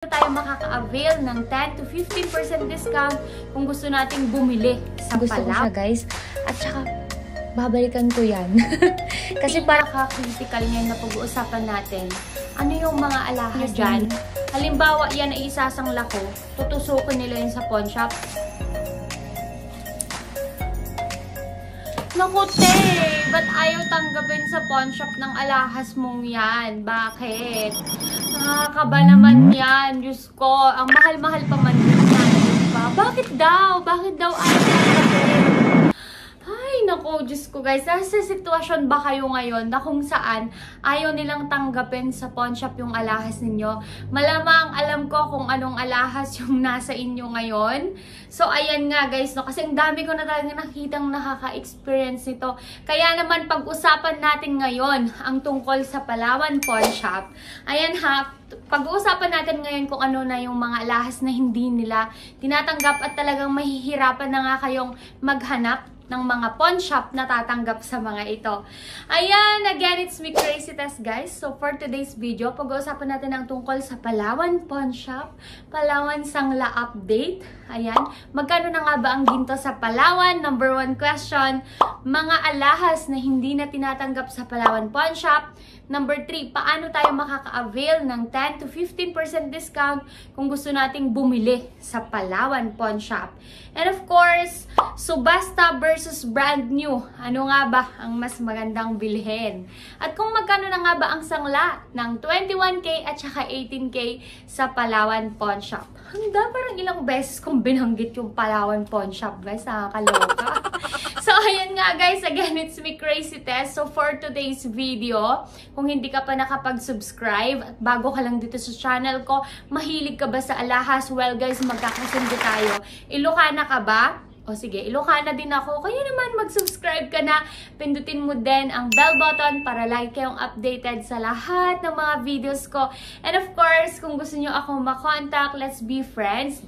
Tayo makaka-avail ng 10 to 15% discount kung gusto nating bumili sa Gusto ko siya, guys. At saka, babalikan ko yan. Kasi para critical ngayon na pag-uusapan natin, ano yung mga alahas dyan? Halimbawa, yan ay isasangla ko, tutusukin nila yun sa pawn shop. Naku, te! Ba't ayaw tanggapin sa pawn shop ng alahas mong yan? Bakit? Nakakaba naman yan. Diyos ko, ang mahal-mahal pa man din yan. Diba? Bakit daw? Bakit daw ayaw tanggapin? Ay, naku, Diyos ko guys. Nasa sitwasyon ba kayo ngayon na kung saan ayaw nilang tanggapin sa pawn shop yung alahas ninyo? Malamang alam ko kung anong alahas yung nasa inyo ngayon. So, ayan nga guys, no? Kasi ang dami ko na talaga nakitang nakaka-experience nito. Kaya naman, pag-usapan natin ngayon ang tungkol sa Palawan Pawn Shop. Ayan ha, pag-uusapan natin ngayon kung ano na yung mga alahas na hindi nila tinatanggap at talagang mahihirapan na nga kayong maghanap ng mga pawn shop na tatanggap sa mga ito. Ayan, again, it's me, Crazy Tess, guys. So, for today's video, pag-uusapan natin ang tungkol sa Palawan Pawn Shop, Palawan Sangla Update. Ayan, magkano na nga ba ang ginto sa Palawan? Number 1 question, mga alahas na hindi na tinatanggap sa Palawan Pawn Shop. Number 3, paano tayo makaka-avail ng 10 to 15% discount kung gusto nating bumili sa Palawan Pawn Shop. And of course, subasta versus brand new. Ano nga ba ang mas magandang bilhin? At kung magkano na nga ba ang sangla ng 21K at saka 18K sa Palawan Pawn Shop? Hanggang parang ilang beses kong binanggit yung Palawan Pawn Shop, guys. Nakakaloka. So, ayan nga guys. Again, it's me, Crazy Tess. So, for today's video, kung hindi ka pa nakapag-subscribe at bago ka lang dito sa channel ko, mahilig ka ba sa alahas? Well guys, magkakasundo tayo. Ilocana ka ba? O sige, Ilocana din ako. Kaya naman mag-subscribe ka na. Pindutin mo din ang bell button para lagi kayong updated sa lahat ng mga videos ko. And of course, kung gusto nyo ako makontak, let's be friends.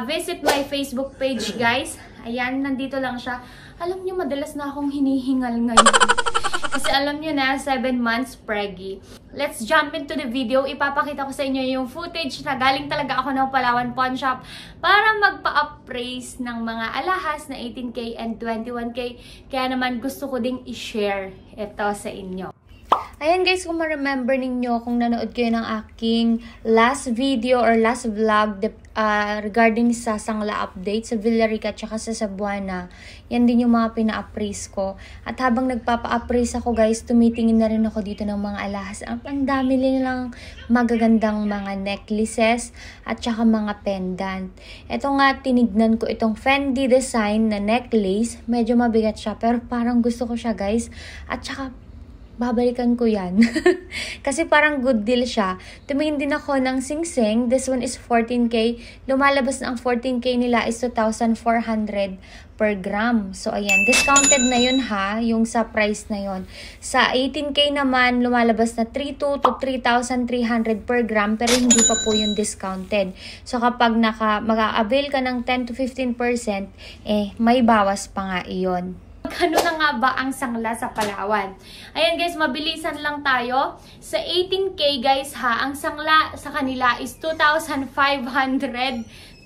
Visit my Facebook page, guys. Ayan, nandito lang siya. Alam nyo, madalas na akong hinihingal ngayon. Kasi alam nyo na, 7 months preggy. Let's jump into the video. Ipapakita ko sa inyo yung footage na galing talaga ako ng Palawan Pawn Shop para magpa-appraise ng mga alahas na 18K and 21K. Kaya naman gusto ko ding i-share ito sa inyo. Ayan guys, kung ma-remember ninyo, kung nanood kayo ng aking last video or last vlog regarding sa Sangla update sa Villarica at saka sa Cebuana, yan din yung mga pina-appraise ko. At habang nagpapa-appraise ako guys, tumitingin na rin ako dito ng mga alahas. Ang dami nilang magagandang mga necklaces at saka mga pendant. Ito nga, tinignan ko itong Fendi design na necklace. Medyo mabigat siya pero parang gusto ko siya guys. At saka babalikan ko yan. Kasi parang good deal siya. Tumingin din ako ng singsing. This one is 14K. Lumalabas na ang 14K nila is 2,400 per gram. So, ayan. Discounted na yun ha. Yung sa price na yun. Sa 18K naman, lumalabas na 3,200 to 3,300 per gram. Pero hindi pa po yung discounted. So, kapag mag-avail ka ng 10 to 15%, may bawas pa nga iyon. Ano na nga ba ang sangla sa Palawan? Ayan guys, mabilisan lang tayo. Sa 18K guys ha, ang sangla sa kanila is 2,500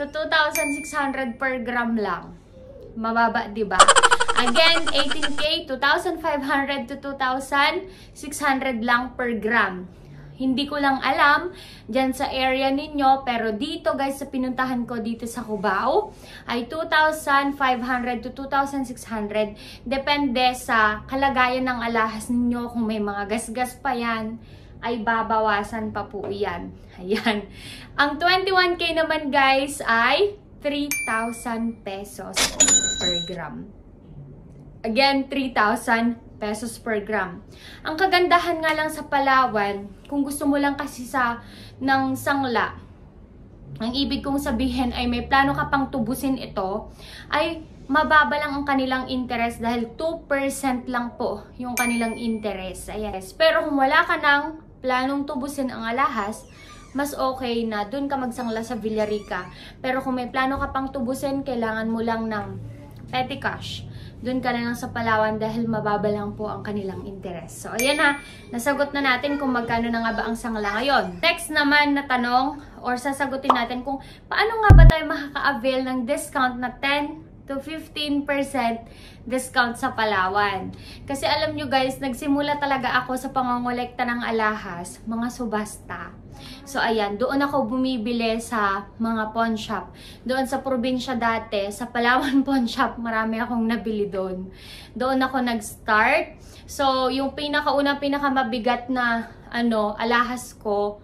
to 2,600 per gram lang. Mababa, di ba? Again, 18K, 2,500 to 2,600 lang per gram. Hindi ko lang alam dyan sa area ninyo, pero dito guys, sa pinuntahan ko dito sa Cubao, ay 2,500 to 2,600. Depende sa kalagayan ng alahas ninyo. Kung may mga gasgas pa yan, ay babawasan pa po yan. Ayan. Ang 21K naman guys ay 3,000 pesos per gram. Again, 3,000 pesos per gram. Ang kagandahan nga lang sa Palawan, kung gusto mo lang kasi ng sangla, ang ibig kong sabihin ay may plano ka pang tubusin ito, ay mababa lang ang kanilang interest dahil 2% lang po yung kanilang interest. Ayan. Pero kung wala ka ng planong tubusin ang alahas, mas okay na dun ka magsangla sa Villarica. Pero kung may plano ka pang tubusin, kailangan mo lang ng petty cash. doon ka na lang sa Palawan dahil mababa lang po ang kanilang interest. So, ayan na. Nasagot na natin kung magkano na nga ba ang sangla ngayon. Next naman na tanong, or sasagutin natin kung paano nga ba tayo makaka-avail ng discount na 10 to 15% discount sa Palawan. Kasi alam nyo guys, nagsimula talaga ako sa pangongolekta ng alahas, mga subasta. So ayan, doon ako bumibili sa mga pawn shop. Doon sa probinsya dati, sa Palawan pawn shop, marami akong nabili doon. Doon ako nag-start. So yung pinakamabigat na alahas ko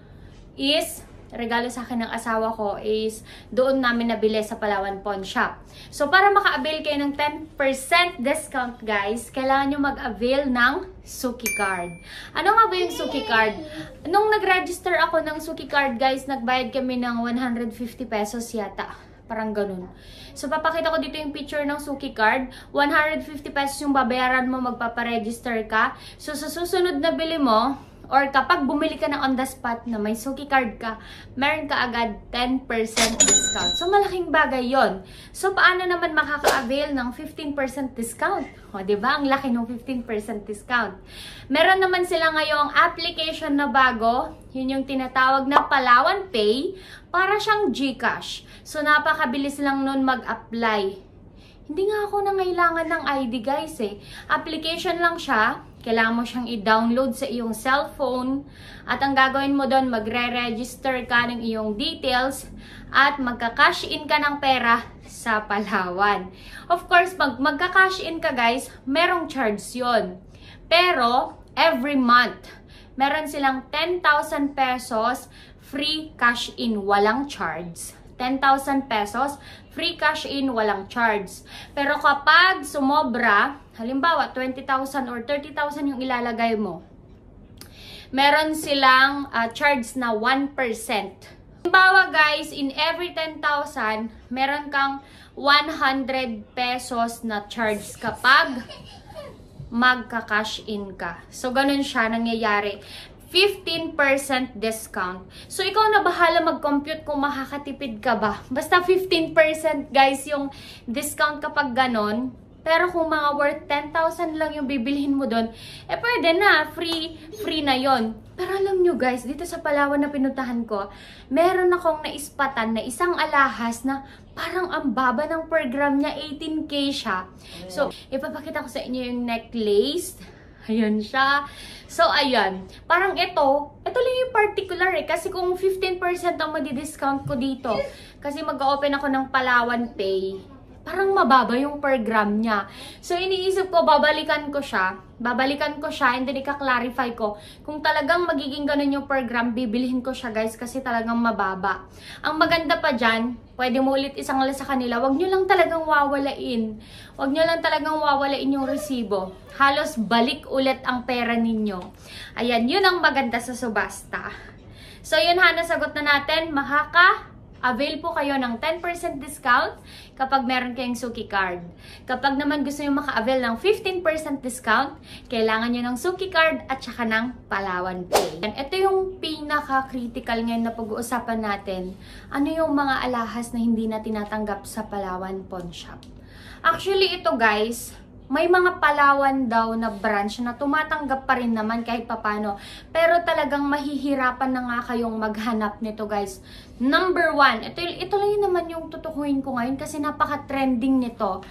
is regalo sa akin ng asawa ko is doon namin nabili sa Palawan Pawn Shop. So, para maka-avail kayo ng 10% discount, guys, kailangan nyo mag-avail ng Suki Card. Ano nga ba yung Suki Card? Nung nag-register ako ng Suki Card, guys, nagbayad kami ng 150 pesos yata. Parang ganun. So, papakita ko dito yung picture ng Suki Card. 150 pesos yung babayaran mo, magpaparegister ka. So, sa susunod na bili mo, or kapag bumili ka na on the spot na may Suki Card ka, meron ka agad 10% discount. So, malaking bagay yon. So, paano naman makaka-avail ng 15% discount? O, diba? Ang laki ng 15% discount. Meron naman sila ngayong application na bago. Yun yung tinatawag na Palawan Pay. Para siyang GCash. So, napakabilis lang nun mag-apply. Hindi nga ako nangailangan ng ID, guys, eh. Application lang siya. Kailangan mo siyang i-download sa iyong cellphone. At ang gagawin mo doon, magre-register ka ng iyong details at magka-cash in ka ng pera sa Palawan. Of course, magka-cash in ka, guys, merong charge yon. Pero, every month, meron silang 10,000 pesos free cash in, walang charge. 10,000 pesos, free cash in, walang charge. Pero kapag sumobra, halimbawa 20,000 or 30,000 yung ilalagay mo, meron silang charge na 1%. Halimbawa guys, in every 10,000, meron kang 100 pesos na charge kapag magka-cash in ka. So, ganun siya nangyayari. 15% discount. So, ikaw na bahala mag-compute kung makakatipid ka ba. Basta 15% guys yung discount kapag ganon. Pero kung mga worth 10,000 lang yung bibilhin mo doon, eh pwede na, free na yon. Pero alam nyo guys, dito sa Palawan na pinuntahan ko, meron akong naispatan na isang alahas na parang ang baba ng per gram niya, 18K siya. So, ipapakita ko sa inyo yung necklace. Ayan siya. So, ayan. Parang ito lang yung particular eh. Kasi kung 15% ang madi-discount ko dito, kasi mag-open ako ng Palawan Pay, parang mababa yung per gram niya. So, iniisip ko, babalikan ko siya, and then ika-clarify ko. Kung talagang magiging ganun yung per gram, bibilhin ko siya guys, kasi talagang mababa. Ang maganda pa dyan, pwede mo ulit isang sa kanila, wag nyo lang talagang wawalain. Wag nyo lang talagang wawalain yung resibo. Halos balik ulit ang pera ninyo. Ayan, yun ang maganda sa subasta. So, yun ha, nasagot na natin, avail po kayo ng 10% discount kapag meron kayong Suki Card. Kapag naman gusto nyo maka-avail ng 15% discount, kailangan nyo ng Suki Card at saka ng Palawan Pay. And ito yung pinaka-critical ngayon na pag-uusapan natin. Ano yung mga alahas na hindi na tinatanggap sa Palawan Pawn Shop? Actually, ito guys, may mga Palawan daw na branch na tumatanggap pa rin naman kahit papano. Pero talagang mahihirapan na nga kayong maghanap nito guys. Number 1, ito lang yun naman yung tutukuhin ko ngayon kasi napaka-trending nito.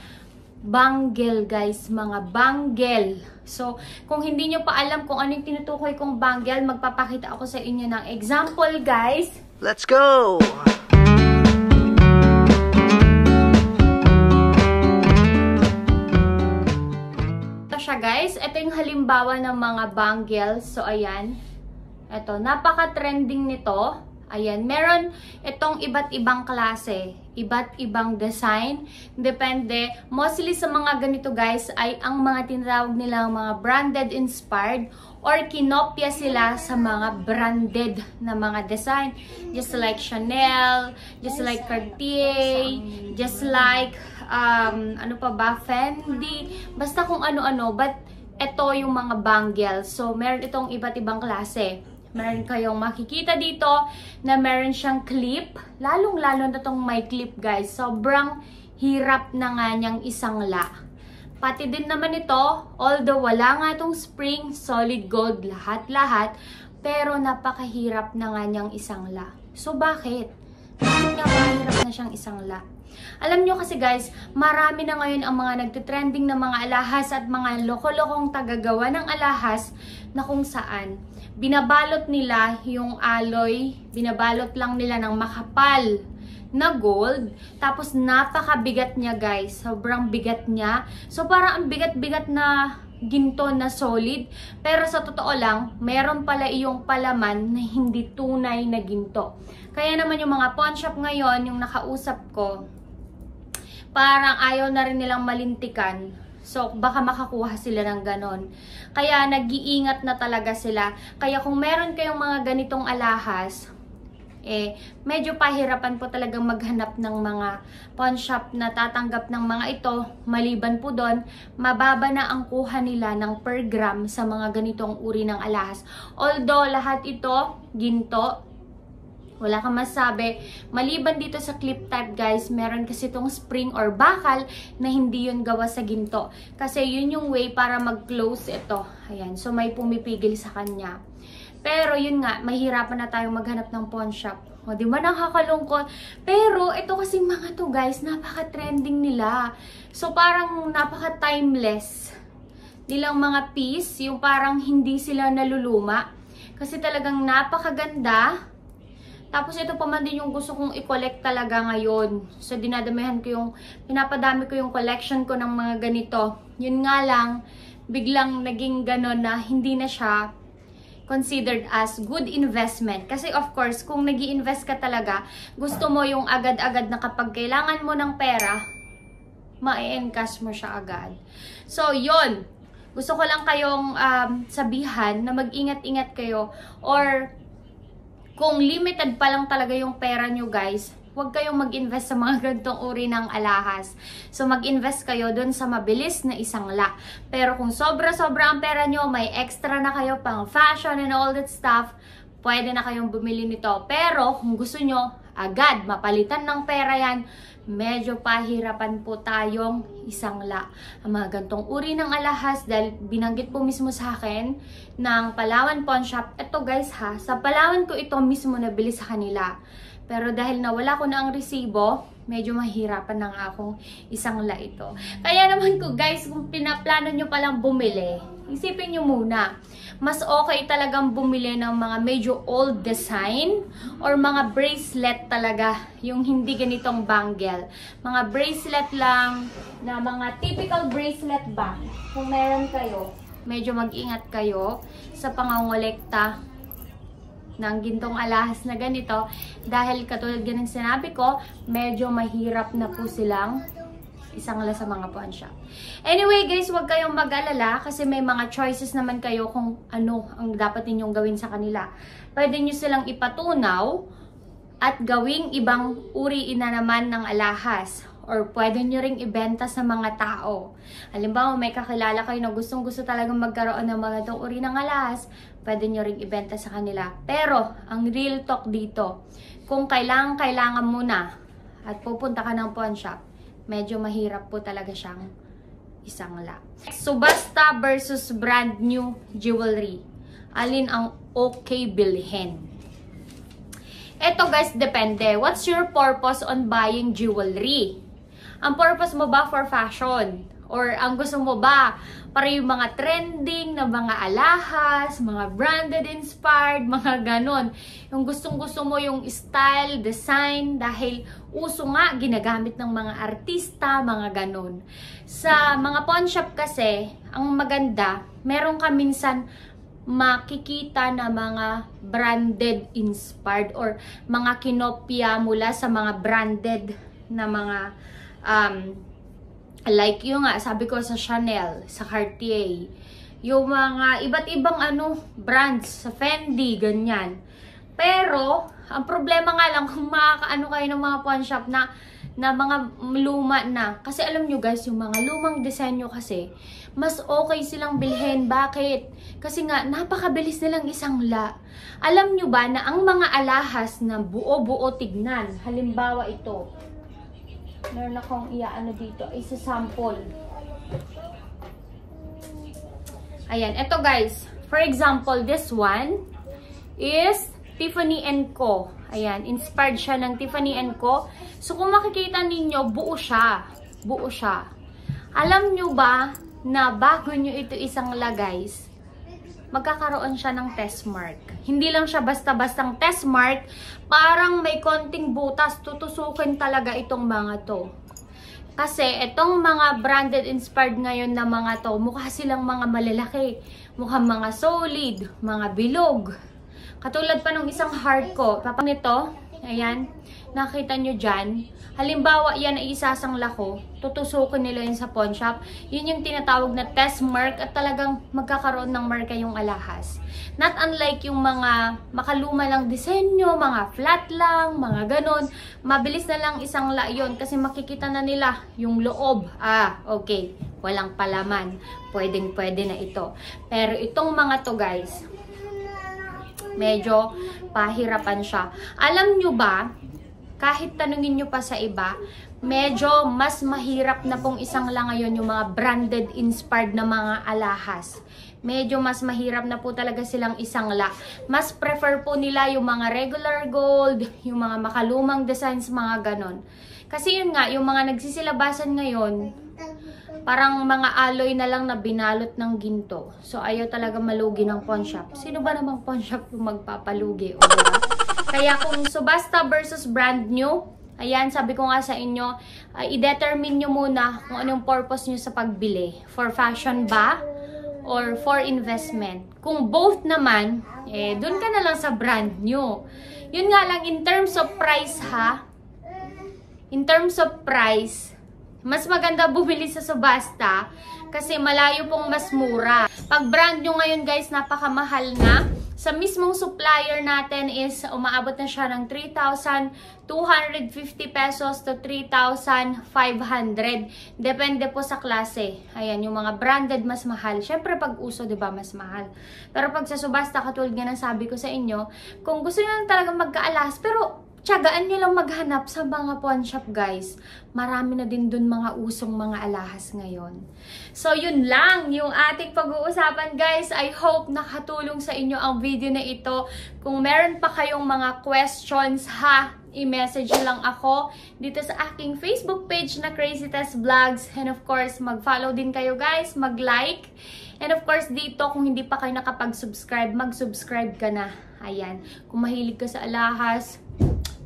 Bangle guys, mga bangle. So, kung hindi nyo pa alam kung ano yung tinutukoy kong bangle, magpapakita ako sa inyo ng example guys. Let's go! Siya guys, ito yung halimbawa ng mga bangles. So ayan, ito, napaka-trending nito. Ayan, meron itong iba't ibang klase, iba't ibang design, depende. Mostly sa mga ganito guys ay ang mga tinatawag nilang mga branded inspired or kinopya sila sa mga branded na mga design. Just like Chanel, just like Cartier, just like ano pa ba, Fendi, basta kung ano-ano, but ito yung mga bangles. So, meron itong iba't ibang klase. Meron kayong makikita dito na meron siyang clip, lalong-lalo na itong may clip guys. Sobrang hirap na nga niyang isangla. Pati din naman ito, although wala nga itong spring, solid gold, lahat-lahat, pero napakahirap na nga niyang isangla. So bakit? Bakit nga mahirap na siyang isangla? Alam nyo kasi guys, marami na ngayon ang mga nagtitrending na mga alahas at mga loko-lokong tagagawa ng alahas na kung saan binabalot nila yung alloy, binabalot lang nila ng makapal na gold, tapos napakabigat niya guys, sobrang bigat niya. So parang ang bigat-bigat na ginto na solid, pero sa totoo lang, meron pala iyong palaman na hindi tunay na ginto. Kaya naman yung mga pawn shop ngayon, yung nakausap ko, parang ayaw na rin nilang malintikan. So, baka makakuha sila ng ganon. Kaya, nag-iingat na talaga sila. Kaya, kung meron kayong mga ganitong alahas, medyo pahirapan po talagang maghanap ng mga pawn shop na tatanggap ng mga ito. Maliban po doon, mababa na ang kuha nila ng per gram sa mga ganitong uri ng alahas. Although, lahat ito, ginto, wala kang masabi. Maliban dito sa clip type guys, meron kasi itong spring or bakal na hindi yun gawa sa ginto. Kasi yun yung way para mag-close ito. Ayan, so may pumipigil sa kanya. Pero yun nga, mahirapan na tayong maghanap ng pawn shop. O, di ba nakakalungkot? Pero ito kasi mga to guys, napaka-trending nila. So parang napaka-timeless nilang mga piece, yung parang hindi sila naluluma. Kasi talagang napakaganda. Tapos ito pa man din yung gusto kong i-collect talaga ngayon. So dinadamihan ko yung, pinapadami ko yung collection ko ng mga ganito. Yun nga lang, biglang naging ganon na hindi na siya considered as good investment. Kasi of course, kung nag-i-invest ka talaga, gusto mo yung agad-agad na kapag kailangan mo ng pera, ma-encash mo siya agad. So yun, gusto ko lang kayong sabihan na mag-ingat-ingat kayo, or kung limited pa lang talaga yung pera nyo guys, huwag kayong mag-invest sa mga ganitong uri ng alahas. So mag-invest kayo dun sa mabilis na isangla. Pero kung sobra-sobra ang pera nyo, may extra na kayo pang fashion and all that stuff, pwede na kayong bumili nito. Pero kung gusto nyo agad mapalitan ng pera yan, medyo pahirapan po tayong isangla ang mga gantong uri ng alahas, dahil binanggit po mismo sa akin ng Palawan Pawn Shop. Ito guys ha, sa Palawan ko ito mismo nabili sa kanila. Pero dahil nawala ko na ang resibo, medyo mahirapan na nga akong isangla ito. Kaya naman ko guys, kung pinaplano nyo palang bumili, isipin nyo muna, mas okay talagang bumili ng mga medyo old design or mga bracelet talaga, yung hindi ganitong bangle. Mga bracelet lang na mga typical bracelet ba. Kung meron kayo, medyo mag-ingat kayo sa pangongolekta ng gintong alahas na ganito, dahil katulad ganang sinabi ko, medyo mahirap na po silang isangla sa mga pawn shop. Anyway guys, huwag kayong mag-alala kasi may mga choices naman kayo kung ano ang dapat ninyong gawin sa kanila. Pwede nyo silang ipatunaw at gawing ibang uri na naman ng alahas, or pwede nyo ring ibenta sa mga tao. Halimbawa, may kakilala kayo na gustong-gusto talagang magkaroon ng mga itong uri ng alahas, pwede nyo ring ibenta sa kanila. Pero, ang real talk dito, kung kailangan mo na at pupunta ka ng pawn shop, medyo mahirap po talaga siyang isangla. Subasta versus brand new jewelry. Alin ang okay bilhin? Eto guys, depende. What's your purpose on buying jewelry? Ang purpose mo ba for fashion? Or ang gusto mo ba para yung mga trending na mga alahas, mga branded inspired, mga ganon. Yung gustong-gusto mo yung style, design, dahil uso nga, ginagamit ng mga artista, mga ganon. Sa mga pawn shop kasi, ang maganda, meron ka minsan makikita na mga branded inspired or mga kinopya mula sa mga branded na mga like yung nga, sabi ko sa Chanel, sa Cartier, yung mga iba't ibang brands, sa Fendi, ganyan. Pero, ang problema nga lang kung makakaano kayo ng mga pawn shop na mga luma na. Kasi alam nyo guys, yung mga lumang disenyo kasi, mas okay silang bilhin. Bakit? Kasi nga, napakabilis nilang isangla. Alam nyo ba na ang mga alahas na buo-buo tignan, halimbawa ito, meron akong iaano dito, isa sample. Ayan, ito guys. For example, this one is Tiffany & Co. Ayan, inspired siya ng Tiffany & Co. So, kung makikita ninyo, buo siya. Buo siya. Alam nyo ba na bago nyo ito isangla guys, magkakaroon siya ng test mark. Hindi lang siya basta-bastang test mark, parang may konting butas, tutusukin talaga itong mga to. Kasi itong mga branded inspired ngayon na mga to, mukha silang mga malalaki, mukhang mga solid, mga bilog. Katulad pa nung isang heart ko, papang nito, ayan, nakita nyo dyan. Halimbawa, yan ay isasangla ko, tutusukin nila yun sa pawn shop. Yun yung tinatawag na test mark at talagang magkakaroon ng marka yung alahas. Not unlike yung mga makaluma lang disenyo, mga flat lang, mga ganon. Mabilis na lang isangla yun kasi makikita na nila yung loob. Ah, okay, walang palaman. Pwedeng-pwede na ito. Pero itong mga to guys, medyo pahirapan siya. Alam nyo ba, kahit tanungin nyo pa sa iba, medyo mas mahirap na pong isangla ngayon yung mga branded inspired na mga alahas. Medyo mas mahirap na po talaga silang isangla. Mas prefer po nila yung mga regular gold, yung mga makalumang designs, mga ganon. Kasi yun nga, yung mga nagsisilabasan ngayon, parang mga alloy na lang na binalot ng ginto. So, ayaw talaga malugi ng pawn shop. Sino ba namang pawn shop yung magpapalugi? O, diba? Kaya kung subasta versus brand new, ayan, sabi ko nga sa inyo, i-determine nyo muna kung anong purpose nyo sa pagbili. For fashion ba? Or for investment? Kung both naman, dun ka na lang sa brand new. Yun nga lang, in terms of price ha, in terms of price, mas maganda bumili sa subasta kasi malayo pong mas mura. Pag brand nyo ngayon guys, napakamahal na. Sa mismong supplier natin is umaabot na siya ng 3,250 pesos to 3,500. Depende po sa klase. Ayan, yung mga branded mas mahal. Syempre pag uso, 'di ba, mas mahal. Pero pag sa subasta, katulad nga ng sabi ko sa inyo, kung gusto niyo lang talaga magkaalas, pero tiyagaan nyo lang maghanap sa mga pawn shop guys. Marami na din dun mga usong mga alahas ngayon. So yun lang yung ating pag-uusapan guys. I hope nakatulong sa inyo ang video na ito. Kung meron pa kayong mga questions ha, i-message lang ako dito sa aking Facebook page na Crazy Tess Vlogs. And of course, mag-follow din kayo guys, mag-like. And of course, dito kung hindi pa kayo nakapag-subscribe, mag-subscribe ka na. Ayan, kung mahilig ka sa alahas,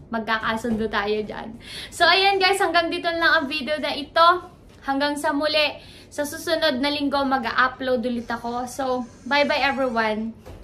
magkakasundo tayo dyan. So, ayan guys, hanggang dito lang ang video na ito. Hanggang sa muli, sa susunod na linggo, mag-upload ulit ako. So, bye-bye everyone!